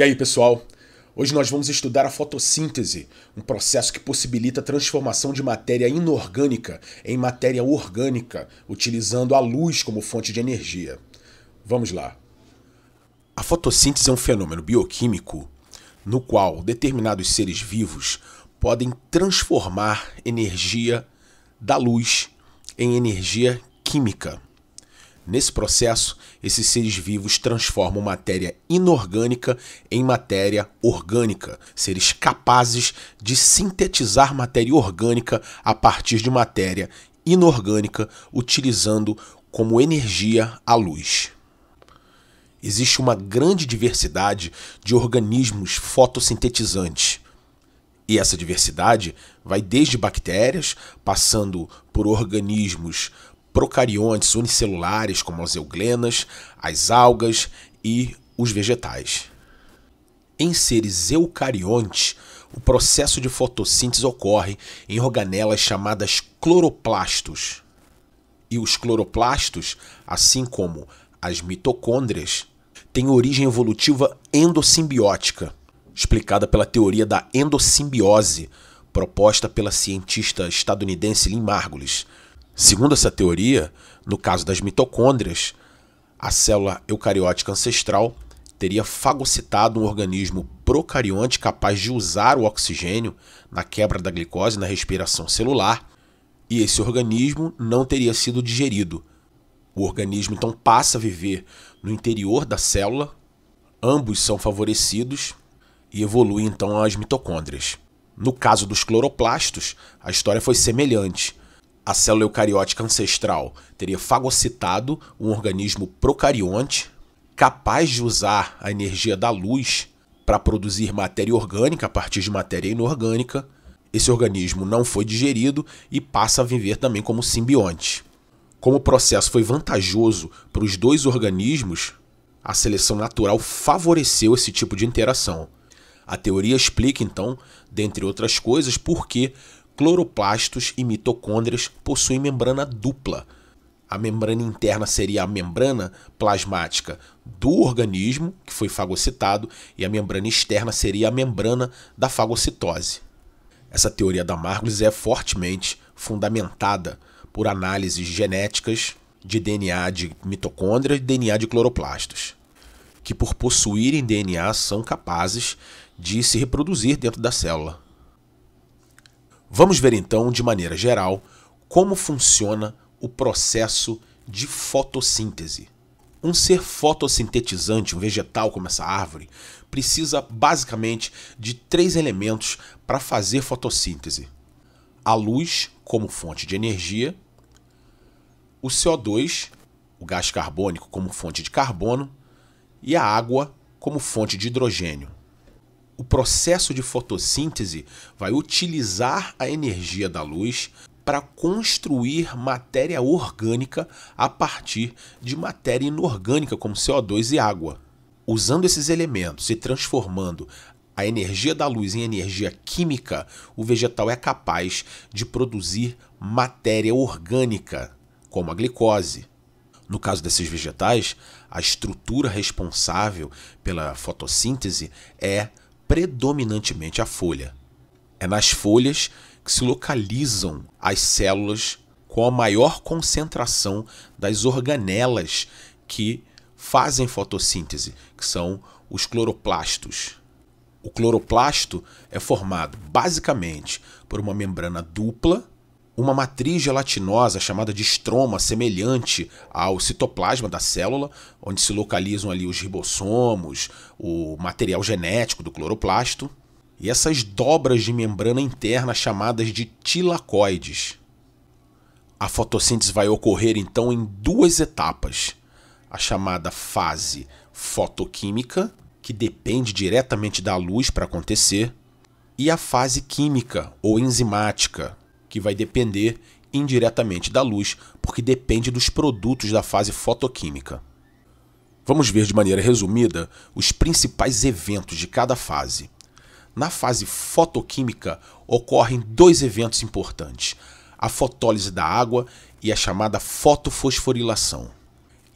E aí, pessoal? Hoje nós vamos estudar a fotossíntese, um processo que possibilita a transformação de matéria inorgânica em matéria orgânica, utilizando a luz como fonte de energia. Vamos lá. A fotossíntese é um fenômeno bioquímico no qual determinados seres vivos podem transformar energia da luz em energia química. Nesse processo, esses seres vivos transformam matéria inorgânica em matéria orgânica, seres capazes de sintetizar matéria orgânica a partir de matéria inorgânica, utilizando como energia a luz. Existe uma grande diversidade de organismos fotossintetizantes. E essa diversidade vai desde bactérias, passando por organismos procariontes unicelulares, como as euglenas, as algas e os vegetais. Em seres eucariontes, o processo de fotossíntese ocorre em organelas chamadas cloroplastos. E os cloroplastos, assim como as mitocôndrias, têm origem evolutiva endossimbiótica, explicada pela teoria da endossimbiose, proposta pela cientista estadunidense Lynn Margulis. Segundo essa teoria, no caso das mitocôndrias, a célula eucariótica ancestral teria fagocitado um organismo procarionte capaz de usar o oxigênio na quebra da glicose na respiração celular, e esse organismo não teria sido digerido. O organismo então passa a viver no interior da célula, ambos são favorecidos e evoluem então as mitocôndrias. No caso dos cloroplastos, a história foi semelhante. A célula eucariótica ancestral teria fagocitado um organismo procarionte capaz de usar a energia da luz para produzir matéria orgânica a partir de matéria inorgânica. Esse organismo não foi digerido e passa a viver também como simbionte. Como o processo foi vantajoso para os dois organismos, a seleção natural favoreceu esse tipo de interação. A teoria explica, então, dentre outras coisas, por que cloroplastos e mitocôndrias possuem membrana dupla. A membrana interna seria a membrana plasmática do organismo, que foi fagocitado, e a membrana externa seria a membrana da fagocitose. Essa teoria da Margulis é fortemente fundamentada por análises genéticas de DNA de mitocôndrias e DNA de cloroplastos, que por possuírem DNA são capazes de se reproduzir dentro da célula. Vamos ver então, de maneira geral, como funciona o processo de fotossíntese. Um ser fotossintetizante, um vegetal como essa árvore, precisa basicamente de 3 elementos para fazer fotossíntese: a luz como fonte de energia, o CO2, o gás carbônico, como fonte de carbono, e a água como fonte de hidrogênio. O processo de fotossíntese vai utilizar a energia da luz para construir matéria orgânica a partir de matéria inorgânica, como CO2 e água. Usando esses elementos e transformando a energia da luz em energia química, o vegetal é capaz de produzir matéria orgânica, como a glicose. No caso desses vegetais, a estrutura responsável pela fotossíntese é predominantemente a folha. É nas folhas que se localizam as células com a maior concentração das organelas que fazem fotossíntese, que são os cloroplastos. O cloroplasto é formado basicamente por uma membrana dupla, uma matriz gelatinosa chamada de estroma, semelhante ao citoplasma da célula, onde se localizam ali os ribossomos, o material genético do cloroplasto, e essas dobras de membrana interna chamadas de tilacoides. A fotossíntese vai ocorrer então em 2 etapas: a chamada fase fotoquímica, que depende diretamente da luz para acontecer, e a fase química ou enzimática, que vai depender indiretamente da luz, porque depende dos produtos da fase fotoquímica. Vamos ver de maneira resumida os principais eventos de cada fase. Na fase fotoquímica ocorrem 2 eventos importantes: a fotólise da água e a chamada fotofosforilação.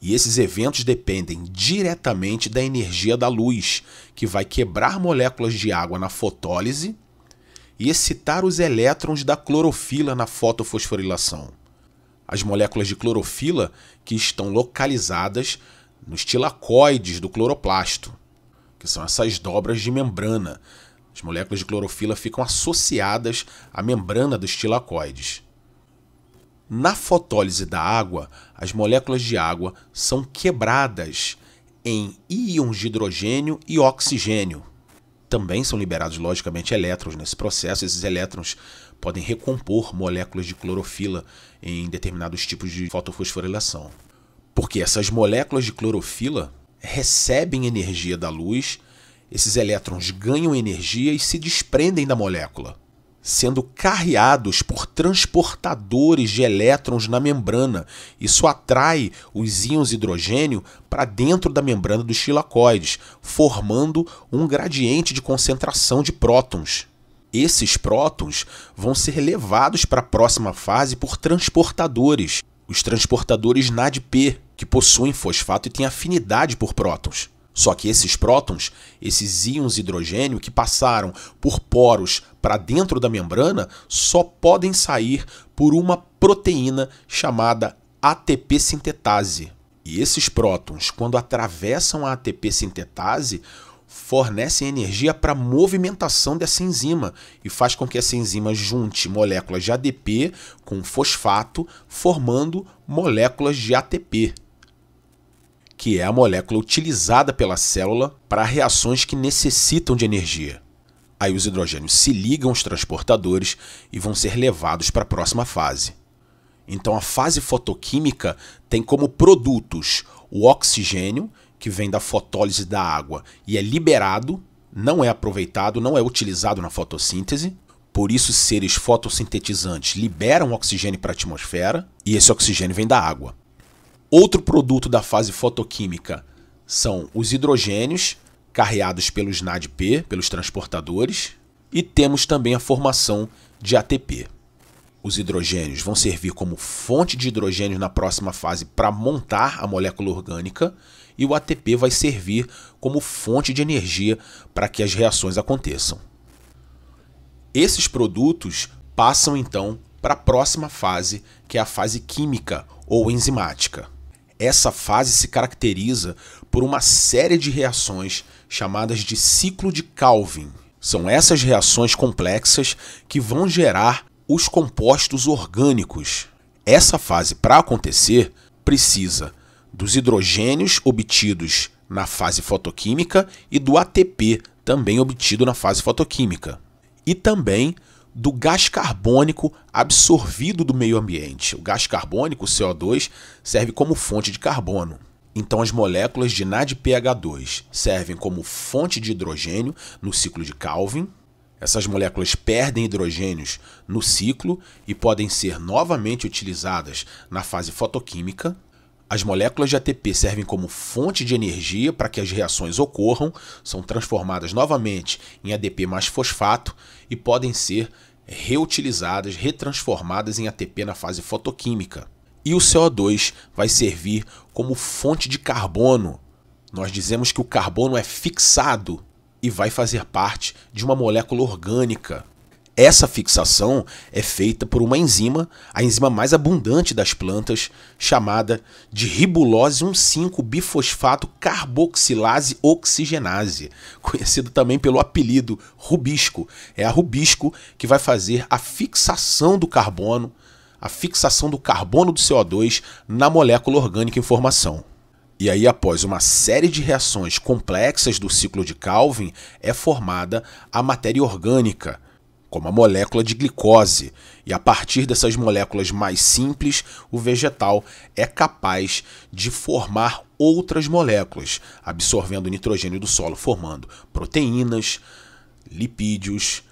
E esses eventos dependem diretamente da energia da luz, que vai quebrar moléculas de água na fotólise e excitar os elétrons da clorofila na fotofosforilação. As moléculas de clorofila que estão localizadas nos tilacoides do cloroplasto, que são essas dobras de membrana. As moléculas de clorofila ficam associadas à membrana dos tilacoides. Na fotólise da água, as moléculas de água são quebradas em íons de hidrogênio e oxigênio. Também são liberados, logicamente, elétrons nesse processo. Esses elétrons podem recompor moléculas de clorofila em determinados tipos de fotofosforilação. Porque essas moléculas de clorofila recebem energia da luz, esses elétrons ganham energia e se desprendem da molécula, sendo carreados por transportadores de elétrons na membrana. Isso atrai os íons de hidrogênio para dentro da membrana dos tilacoides, formando um gradiente de concentração de prótons. Esses prótons vão ser levados para a próxima fase por transportadores, os transportadores NADP, que possuem fosfato e têm afinidade por prótons. Só que esses prótons, esses íons de hidrogênio que passaram por poros para dentro da membrana, só podem sair por uma proteína chamada ATP sintetase. E esses prótons, quando atravessam a ATP sintetase, fornecem energia para a movimentação dessa enzima e faz com que essa enzima junte moléculas de ADP com fosfato, formando moléculas de ATP, que é a molécula utilizada pela célula para reações que necessitam de energia. Aí os hidrogênios se ligam aos transportadores e vão ser levados para a próxima fase. Então a fase fotoquímica tem como produtos o oxigênio, que vem da fotólise da água e é liberado, não é aproveitado, não é utilizado na fotossíntese. Por isso, seres fotossintetizantes liberam oxigênio para a atmosfera e esse oxigênio vem da água. Outro produto da fase fotoquímica são os hidrogênios, carreados pelos NADP, pelos transportadores, e temos também a formação de ATP. Os hidrogênios vão servir como fonte de hidrogênio na próxima fase para montar a molécula orgânica, e o ATP vai servir como fonte de energia para que as reações aconteçam. Esses produtos passam então para a próxima fase, que é a fase química ou enzimática. Essa fase se caracteriza por uma série de reações chamadas de ciclo de Calvin. São essas reações complexas que vão gerar os compostos orgânicos. Essa fase, para acontecer, precisa dos hidrogênios obtidos na fase fotoquímica e do ATP, também obtido na fase fotoquímica. E também do gás carbônico absorvido do meio ambiente. O gás carbônico, o CO2, serve como fonte de carbono. Então as moléculas de NADPH2 servem como fonte de hidrogênio no ciclo de Calvin. Essas moléculas perdem hidrogênios no ciclo e podem ser novamente utilizadas na fase fotoquímica. As moléculas de ATP servem como fonte de energia para que as reações ocorram, são transformadas novamente em ADP mais fosfato e podem ser reutilizadas, retransformadas em ATP na fase fotoquímica. E o CO2 vai servir como fonte de carbono. Nós dizemos que o carbono é fixado e vai fazer parte de uma molécula orgânica. Essa fixação é feita por uma enzima, a enzima mais abundante das plantas, chamada de ribulose 1,5-bifosfato carboxilase oxigenase, conhecido também pelo apelido rubisco. É a rubisco que vai fazer a fixação do carbono do CO2 na molécula orgânica em formação. E aí, após uma série de reações complexas do ciclo de Calvin, é formada a matéria orgânica, como a molécula de glicose, e a partir dessas moléculas mais simples, o vegetal é capaz de formar outras moléculas, absorvendo o nitrogênio do solo, formando proteínas, lipídios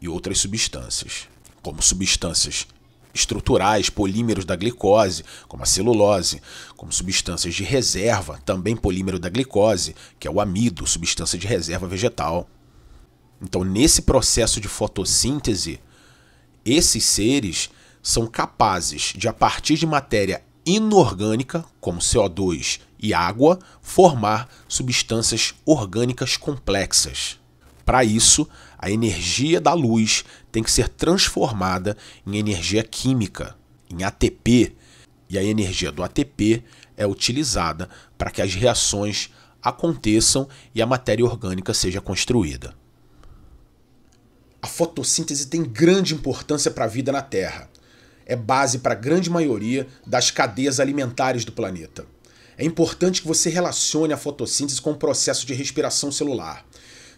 e outras substâncias, como substâncias estruturais, polímeros da glicose, como a celulose, como substâncias de reserva, também polímero da glicose, que é o amido, substância de reserva vegetal. Então, nesse processo de fotossíntese, esses seres são capazes de, a partir de matéria inorgânica, como CO2 e água, formar substâncias orgânicas complexas. Para isso, a energia da luz tem que ser transformada em energia química, em ATP, e a energia do ATP é utilizada para que as reações aconteçam e a matéria orgânica seja construída. A fotossíntese tem grande importância para a vida na Terra. É base para a grande maioria das cadeias alimentares do planeta. É importante que você relacione a fotossíntese com o processo de respiração celular.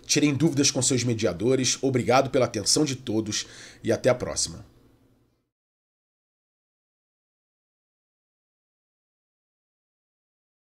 Tirem dúvidas com seus mediadores. Obrigado pela atenção de todos e até a próxima.